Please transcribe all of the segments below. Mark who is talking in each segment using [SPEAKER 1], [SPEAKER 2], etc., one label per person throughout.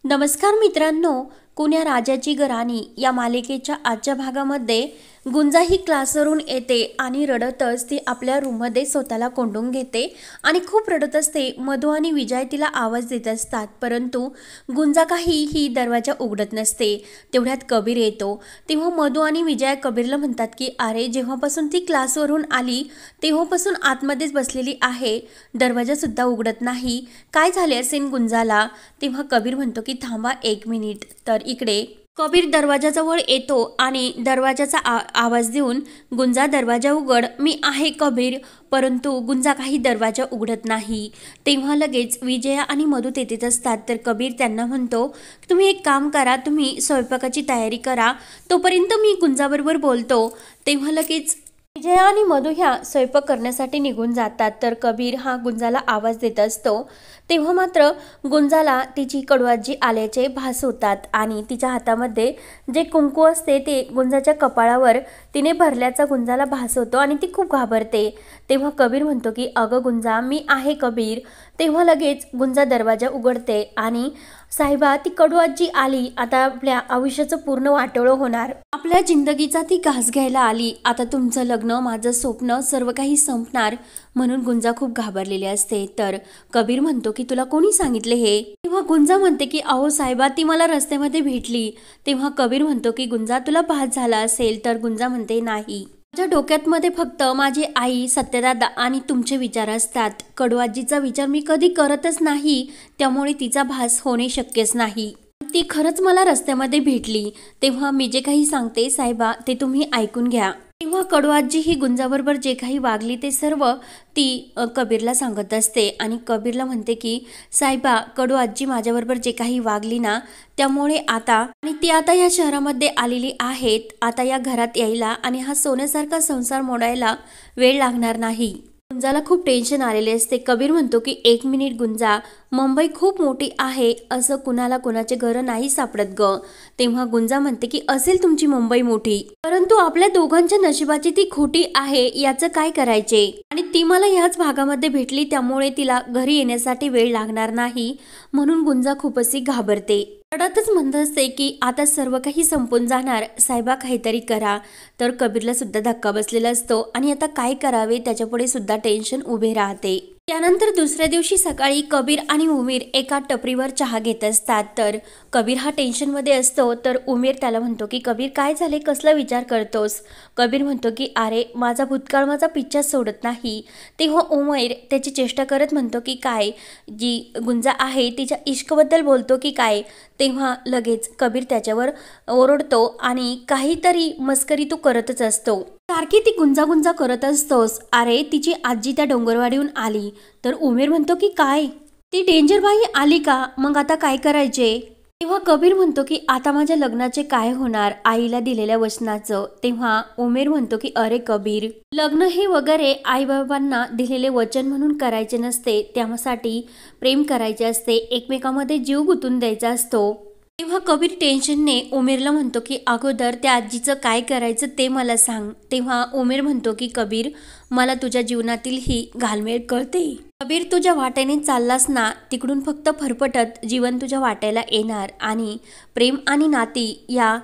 [SPEAKER 1] नमस्कार मित्रांनो, कुण्या राजाची गराणी या मालिकेच्या आजच्या भागामध्ये गुंजा ही क्लासवरून येते आणि रडतच ती आपल्या रूममध्ये स्वतःला कोंडून घेते आणि खूप रडत असते। मधु आणि विजय तिला आवाज देत असतात, परंतु गुंजा ही दरवाजा उघडत नसते। तेवढ्यात कबीर येतो, तेव्हा मधु आणि विजय कबीरला म्हणतात की अरे, जेव्हापासून ती क्लासवरून आली तेव्हापासून आतमध्येच बसलेली आहे, दरवाजा सुद्धा उघडत नाही, काय झाले असेल गुंजाला। तेव्हा कबीर म्हणतो की थांबा 1 मिनिट। तर इकडे कबीर दरवाजाजवळ येतो आणि दरवाजाचा आवाज देऊन, गुंजा दरवाजा उघड, मी आहे कबीर। परंतु गुंजा काही दरवाजा उघडत नाही। तेव्हा लगेच विजया आणि मधु तेथेच असतात। तर कबीर त्यांना म्हणतो, तुम्ही एक काम करा, तुम्ही स्वयंपाकाची तयारी करा, तोपर्यंत मी गुंजाबरोबर बोलतो। तेव्हा लगेच विजया आणि मधु ह्या स्वयंपाक करण्यासाठी निघून जातात। तर कबीर हा गुंजाला आवाज देत असतो। तेव्हा मात्र गुंजाला तिची कडूआजी आल्याचे भास होतात आणि तिच्या हातामध्ये जे कुंकू असते ते गुंजाच्या कपाळावर तिने भरल्याचा गुंजाला भास होतो आणि ती खूप घाबरते। तेव्हा कबीर म्हणतो की अगं गुंजा, मी आहे कबीर। तेव्हा लगेच गुंजा दरवाजा उघडते आणि साहेबा, ती कडूआजी आली, आता आपल्या आयुष्याचं पूर्ण वाटोळं होणार, आपल्या जिंदगीचा ती घास घ्यायला आली, आता तुमचं लग्न, माझं स्वप्न, सर्व काही संपणार, म्हणून गुंजा खूप घाबरलेली असते। तर कबीर म्हणतो की तुला कोणी सांगितले हे? तेव्हा गुंजा म्हणते की अहो साहेबा, ती मला रस्त्यामध्ये भेटली। तेव्हा कबीर म्हणतो की गुंजा, तुला भास झाला असेल। तर गुंजा म्हणते नाही, माझ्या डोक्यात मध्ये फक्त माझी आई, सत्यदादा आणि तुमचे विचार असतात, कडूआजीचा विचार मी कधी करतच नाही, त्यामुळे तिचा भास होणे शक्यच नाही, ती खरंच मला रस्त्यामध्ये भेटली। तेव्हा मी जे काही सांगते साहेबा, ते तुम्ही ऐकून घ्या। तेव्हा कडूआजी ही गुंजाबरोबर जे काही वागली ते सर्व ती कबीरला सांगत असते आणि कबीरला म्हणते की साहेबा, कडूआजी माझ्याबरोबर जे काही वागली ना, त्यामुळे आता ती आता या शहरामध्ये आलेली आहेत, आता या घरात यायला आणि हा सोन्यासारखा संसार मोडायला वेळ लागणार नाही। गुंजाला खूप टेन्शन आलेले असते। कबीर म्हणतो की 1 मिनिट गुंजा, मुंबई खूप मोठी आहे, असं कुणाला कुणाचे घर नाही सापडत ग। तेव्हा गुंजा म्हणते की असेल तुमची मुंबई मोठी, परंतु आपल्या दोघांच्या नशिबाची ती खोटी आहे, याचं काय करायचे? आणि ती मला ह्याच भागामध्ये भेटली, त्यामुळे तिला घरी येण्यासाठी वेळ लागणार नाही, म्हणून गुंजा खूप अशी घाबरते, रडतच म्हणत असते की आता सर्व काही संपून जाणार, साहेबा काहीतरी करा। तर कबीरला सुद्धा धक्का बसलेला असतो आणि आता काय करावे त्याच्यापुढे सुद्धा टेन्शन उभे राहते। त्यानंतर दुसऱ्या दिवशी सकाळी कबीर आणि उमेर एका टपरीवर चहा घेत असतात। तर कबीर हा टेन्शनमध्ये असतो। तर उमेर त्याला म्हणतो की कबीर, काय झाले, कसला विचार करतोस? कबीर म्हणतो की अरे, माझा भूतकाळ माझा पिच्छा सोडत नाही। तेव्हा उमेर त्याची चेष्टा करत म्हणतो की काय, जी गुंजा आहे तिच्या इश्कबद्दल बोलतो की काय? तेव्हा लगेच कबीर त्याच्यावर ओरडतो आणि काहीतरी मस्करी तू करतच असतो, सारखी ती गुंजा गुंजा करत असतोस, अरे तिची आजी त्या डोंगरवाडीहून आली। तर उमेर म्हणतो की काय, ती डेंजर बाई आली का, मग आता काय करायचे? तेव्हा कबीर म्हणतो की आता माझ्या लग्नाचे काय होणार, आईला दिलेल्या वचनाचं। तेव्हा उमेर म्हणतो की अरे कबीर, लग्न हे वगैरे आईबाबांना दिलेले वचन म्हणून करायचे नसते, त्यासाठी प्रेम करायचे असते, एकमेकांमध्ये जीव गुंतून द्यायचा असतो। तेव्हा कबीर टेन्शनने उमेरला म्हणतो की अगोदर त्या आजीचं काय करायचं ते मला सांग। तेव्हा उमेर म्हणतो की कबीर, मला तुझ्या जीवनातील ही घालमेल कळते, कबीर तुझ्या वाटेने चाललास ना, तिकडून फक्त फरफटत जीवन तुझ्या वाट्याला येणार आणि प्रेम आणि नाती या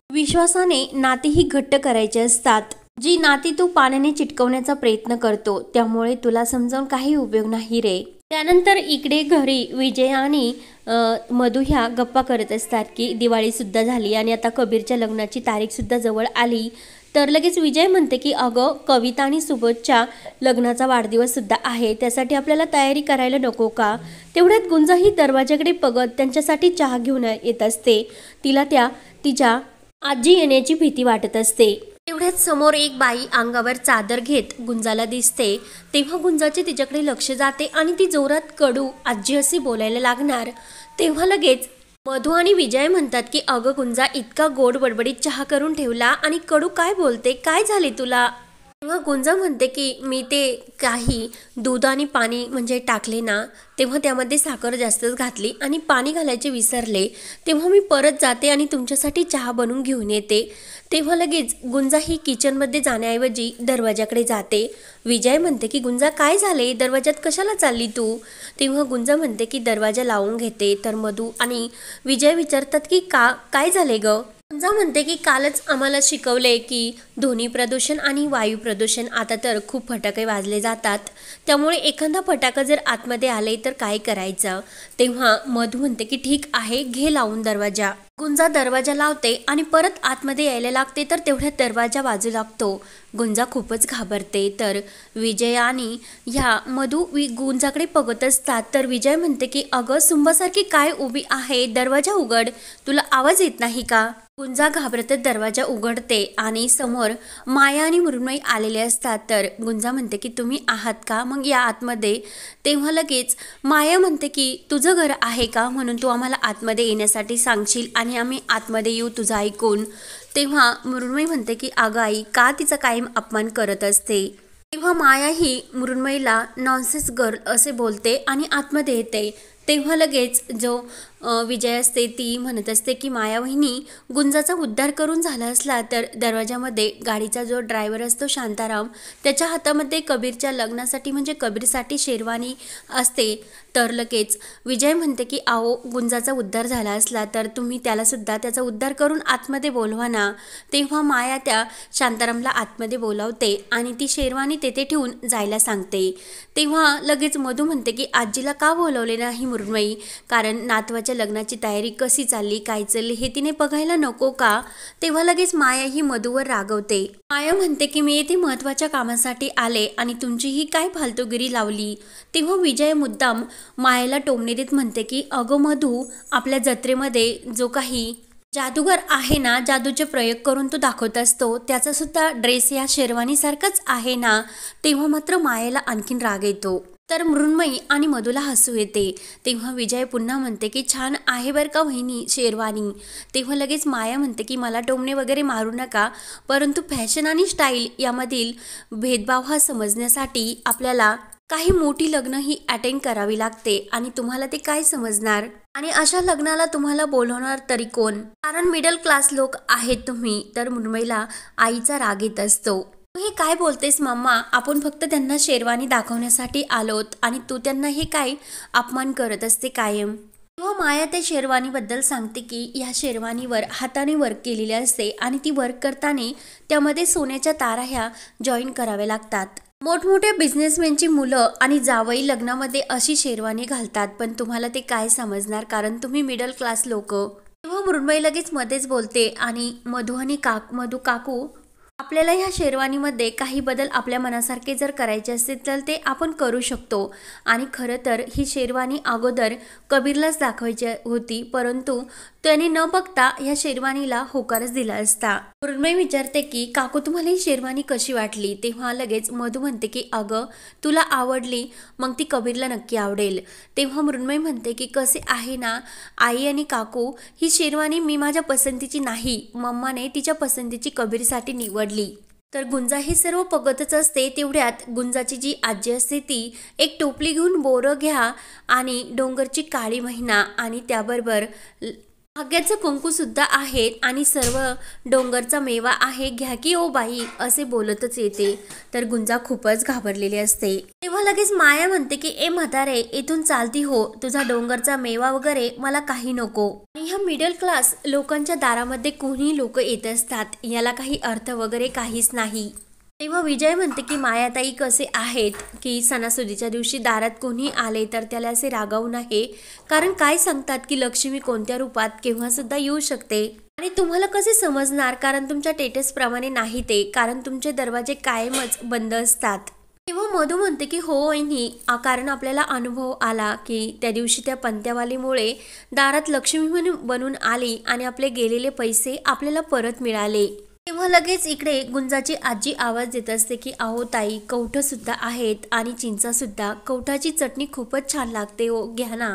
[SPEAKER 1] विश्वासाने नाती ही घट्ट करायची असतात, जी नाती तू पाण्याने चिटकवण्याचा प्रयत्न करतो, त्यामुळे तुला समजावून काही उपयोग नाही रे। त्यानंतर इकडे घरी विजय आणि मधु ह्या गप्पा करत असतात की दिवाळी सुद्धा झाली आणि आता कबीरच्या लग्नाची तारीख सुद्धा जवळ आली। तर लगेच विजय म्हणते की अगं, कविता आणि सुबोधच्या लग्नाचा वाढदिवस सुद्धा आहे, त्यासाठी आपल्याला तयारी करायला नको का? तेवढ्यात गुंजा ही दरवाजाकडे बघत त्यांच्यासाठी चहा घेऊन येत असते। तिला तिच्या आजी येण्याची भीती वाटत असते। तेवढ्यात समोर एक बाई अंगावर चादर घेत गुंजाला दिसते। तेव्हा गुंजाचे तिच्याकडे लक्ष जाते आणि ती जोरात कडू आजी अशी बोलायला लागणार। तेव्हा लगेच मधु आणि विजय म्हणतात की अगं गुंजा, इतका गोड बडबडीत चहा करून ठेवला आणि कडू काय बोलते, काय झाले तुला? तेव्हा गुंजा म्हणते की मी ते काही दूध आणि पाणी म्हणजे टाकले ना, तेव्हा त्यामध्ये साखर जास्तच घातली आणि पाणी घालायचे विसरले, तेव्हा मी परत जाते आणि तुमच्यासाठी चहा बनवून घेऊन येते। तेव्हा लगेच गुंजा ही किचनमध्ये जाण्याऐवजी दरवाजाकडे जाते. विजय म्हणते की गुंजा काय झाले, दरवाजात कशाला चालली तू? तेव्हा गुंजा म्हणते की दरवाजा लावून घेते. तर मधू आणि विजय विचारतात की काय झाले ग? गुंजा म्हणते की कालच आम्हाला शिकवले की ध्वनी प्रदूषण आणि वायू प्रदूषण, आता तर खूप फटाके वाजले जातात, त्यामुळे एखादा फटाका जर आतमध्ये आले तर काय करायचं? तेव्हा मधू म्हणते की ठीक आहे, घे लावून दरवाजा. गुंजा दरवाजा लावते आणि परत आतमध्ये यायला लागते, तर तेवढ्यात दरवाजा वाजू लागतो. गुंजा खूपच घाबरते. तर विजय आणि ह्या मधू गुंजाकडे बघत असतात. तर विजय म्हणते की अगं सुंबासारखी काय उभी आहे, दरवाजा उघड, तुला आवाज येत नाही का? गुंजा घाबरतच दरवाजा उघडते आणि समोर माया आणि मृण्मयी आलेले असतात. तर गुंजा म्हणते की तुम्ही आहात का, मग या आतमध्ये. तेव्हा लगेच माया म्हणते की तुझं घर आहे का, म्हणून तू आम्हाला आतमध्ये येण्यासाठी सांगशील आणि आम्ही आतमध्ये येऊ तुझं ऐकून. तेव्हा मृण्मयी म्हणते की अगं आई, का तिचा कायम अपमान करत असते? तेव्हा माया ही मृण्मयीला नॉनसेन्स गर्ल असे बोलते आणि आतमध्ये येते. तेव्हा लगेच जो विजय असते ती म्हणत असते की माया वहिनी, गुंजाचा उद्धार करून झाला असला तर दरवाजामध्ये गाडीचा जो ड्रायव्हर असतो शांताराम, त्याच्या हातामध्ये कबीरच्या लग्नासाठी म्हणजे कबीरसाठी शेरवानी असते. तर लगेच विजय म्हणते की आओ, गुंजाचा उद्धार झाला असला तर तुम्ही त्यालासुद्धा त्याचा उद्धार करून आतमध्ये बोलवा ना. तेव्हा माया त्या शांतारामला आतमध्ये बोलावते आणि ती शेरवानी तेथे ठेवून जायला सांगते. तेव्हा लगेच मधू म्हणते की आजीला का बोलवले नाही मृण्मयी, कारण नातवाच्या लग्नाची तयारी कशी चालली, काय चालली हे तिने बघायला नको का? तेव्हा लगेच माया ही मधूवर रागवते. माया म्हणते की मी येथे महत्वाच्या कामासाठी आले आणि तुमची ही काय फालतूगिरी लावली. तेव्हा विजय मुद्दाम मायाला टोमणे देत म्हणते की अगं मधू, आपल्या जत्रेमध्ये जो काही जादूगार आहे ना, जादूचे प्रयोग करून तो दाखवत असतो, त्याचा सुद्धा ड्रेस या शेरवानीसारखाच आहे ना. तेव्हा मात्र मायेला आणखीन राग येतो. तर मृण्मयी आणि मधूला हसू येते. तेव्हा विजय पुन्हा म्हणते की छान आहे बरं का वहिनी शेरवानी. तेव्हा लगेच माया म्हणते की मला टोमणे वगैरे मारू नका, परंतु फॅशन आणि स्टाईल यामधील भेदभाव हा समजण्यासाठी आपल्याला काही मोठी लग्न ही अटेंड करावी लागते आणि तुम्हाला ते काय समजणार, आणि अशा लग्नाला तुम्हाला बोलवणार तरी कोण, कारण मिडल क्लास लोक आहेत तुम्ही. तर मृण्मयीला आईचा राग येत असतो. तू हे काय बोलतेस मम्मा, आपण फक्त त्यांना शेरवानी दाखवण्यासाठी आलोत आणि तू त्यांना हे काय अपमान करत असते कायम. तेव्हा माया त्या शेरवानीबद्दल सांगते की या शेरवानीवर हाताने वर्क केलेले असते आणि ती वर्क करताना त्यामध्ये सोन्याच्या तारा ह्या जॉईन कराव्या लागतात. मोठमोठ्या बिझनेसमॅनची मुलं आणि जावई लग्नामध्ये अशी शेरवानी घालतात, पण तुम्हाला ते काय समजणार, कारण तुम्ही मिडल क्लास लोक. तेव्हा मृण्मयी लगेच मध्येच बोलते आणि मधू आणि मधू काकू, आपल्याला ह्या शेरवानीमध्ये काही बदल आपल्या मनासारखे जर करायचे असतील तर ते आपण करू शकतो. आणि खरं तर ही शेरवानी अगोदर कबीरलाच दाखवायची होती, परंतु त्याने न बघता ह्या शेरवानीला होकारच दिला असता. मृण्मयी विचारते की काकू, तुम्हाला ही शेरवानी कशी वाटली? तेव्हा लगेच मधू म्हणते की अगं, तुला आवडली, मग ती कबीरला नक्की आवडेल. तेव्हा मृण्मयी म्हणते की कसे आहे ना आई आणि काकू, ही शेरवानी मी माझ्या पसंतीची नाही, मम्माने तिच्या पसंतीची कबीरसाठी निवडली. तर गुंजा हे सर्व बघतच असते. तेवढ्यात गुंजाची जी आजी असते ती एक टोपली घेऊन बोरं घ्या आणि डोंगरची काळी महिना आणि त्याबरोबर भाग्याचं कुंकू सुद्धा आहे आणि सर्व डोंगरचा मेवा आहे, घ्या की ओ बाई, असे बोलतच येते. तर गुंजा खूपच घाबरलेली असते. तेव्हा लगेच माया म्हणते की ए म्हातारे, इथून चालती हो, तुझा डोंगरचा मेवा वगैरे मला काही नको. आणि ह्या मिडल क्लास लोकांच्या दारामध्ये कोणी लोक येत असतात, याला काही अर्थ वगैरे काहीच नाही. तेव्हा विजय म्हणते की मायाताई कसे आहेत की सणासुदीच्या दिवशी दारात कोणी आले तर त्याला असे रागावू नये, कारण काय सांगतात की लक्ष्मी कोणत्या रूपात केव्हा सुद्धा येऊ शकते आणि तुम्हाला कसे समजणार, कारण तुमच्या टेटस प्रमाणे नाही ते, कारण तुमचे दरवाजे कायमच बंद असतात. तेव्हा मधू म्हणते की हो वहिनी, कारण आपल्याला अनुभव आला की त्या दिवशी त्या पंत्यावालीमुळे दारात लक्ष्मी बनून आली आणि आपले गेलेले पैसे आपल्याला परत मिळाले. तेव्हा लगेच इकडे गुंजाची आजी आवाज देत असते की अहो ताई, कवठं सुद्धा आहेत आणि चिंचा सुद्धा, कवठाची चटणी खूपच छान लागते हो, घ्या ना.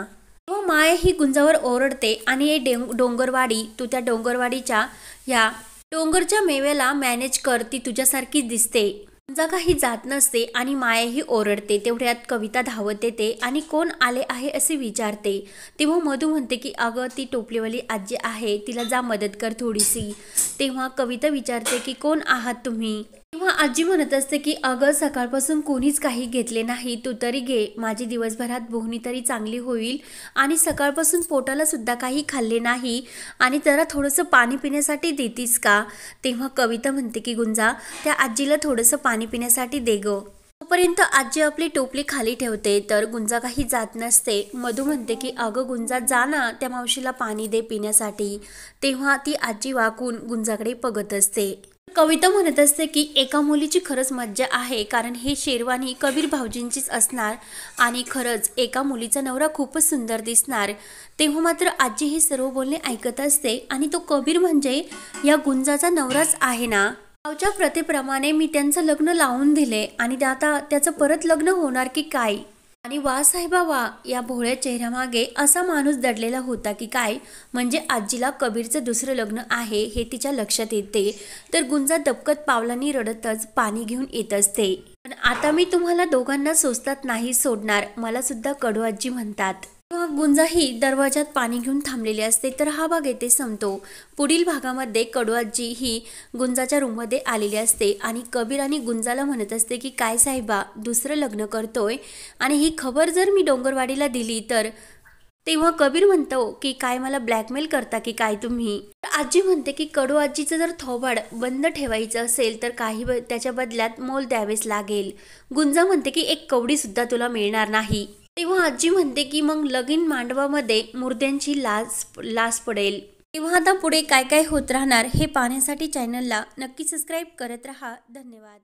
[SPEAKER 1] तेव्हा माया ही गुंजावर ओरडते आणि हे डोंगरवाडी, तू त्या डोंगरवाडीच्या या डोंगरच्या मेव्याला मॅनेज कर, ती तुझ्यासारखी दिसते. गुंजा काही जात नसते आणि मायाही ओरडते. तेवढ्यात कविता धावत येते आणि कोण आले आहे असे विचारते. तेव्हा मधू म्हणते की अगं ती टोपलीवाली आजी आहे, तिला जा मदत कर थोडीशी. तेव्हा कविता विचारते की कोण आहात तुम्ही. तेव्हा आजी म्हणत असते की अगं सकाळपासून कोणीच काही घेतले नाही, तू तरी घे, माझी दिवसभरात बोहणी तरी चांगली होईल. आणि सकाळपासून पोटाला सुद्धा काही खाल्ले नाही आणि जरा थोडंसं पाणी पिण्यासाठी देतीस का. तेव्हा कविता म्हणते की गुंजा त्या आजीला थोडंसं पाणी पिण्यासाठी दे ग. तोपर्यंत आजी आपली टोपली खाली ठेवते तर गुंजा काही जात नसते. मधू म्हणते की अगं गुंजा जा ना, त्या मावशीला पाणी दे पिण्यासाठी. तेव्हा ती आजी वाकून गुंजाकडे बघत असते. कविता म्हणत असते की एका मुलीची खरंच मज्जा आहे, कारण हे शेरवानी कबीर भाऊजींचीच असणार आणि खरंच एका मुलीचा नवरा खूपच सुंदर दिसणार. तेव्हा मात्र आजी हे सर्व बोलणे ऐकत असते आणि तो कबीर म्हणजे या गुंजाचा नवराच आहे ना. गावच्या प्रथेप्रमाणे मी त्यांचं लग्न लावून दिले आणि आता त्याचं परत लग्न होणार की काय. आणि वा साहेबा वा, या भोळ्या चेहऱ्यामागे असा माणूस दडलेला होता की काय. म्हणजे आजीला कबीरचं दुसरं लग्न आहे हे तिच्या लक्षात येते. तर गुंजा दबकत पावलांनी रडतच पाणी घेऊन येत असते. पण आता मी तुम्हाला दोघांना सोसतात नाही सोडणार, मला सुद्धा कडू आजी म्हणतात. तेव्हा गुंजाही दरवाजात पाणी घेऊन थांबलेली असते. तर हा भाग येथे संपतो. पुढील भागामध्ये कडू आजी ही गुंजाच्या रूममध्ये आलेली असते आणि कबीर आणि गुंजाला म्हणत असते की काय साहेबा दुसरं लग्न करतोय आणि ही खबर जर मी डोंगरवाडीला दिली तर. तेव्हा कबीर म्हणतो की काय मला ब्लॅकमेल करता की काय तुम्ही. आजी म्हणते की कडू आजीचं जर थोबाड बंद ठेवायचं असेल तर काही त्याच्या बदल्यात मोल द्यावेच लागेल. गुंजा म्हणते की एक कवडी सुद्धा तुला मिळणार नाही. तेव्हा आजी म्हणते की मग लगीन मांडवामध्ये मुर्द्यांची लाज पडेल. तेव्हा आता पुढे काय काय होत राहणार हे पाहण्यासाठी चॅनलला नक्की सबस्क्राईब करत राहा. धन्यवाद.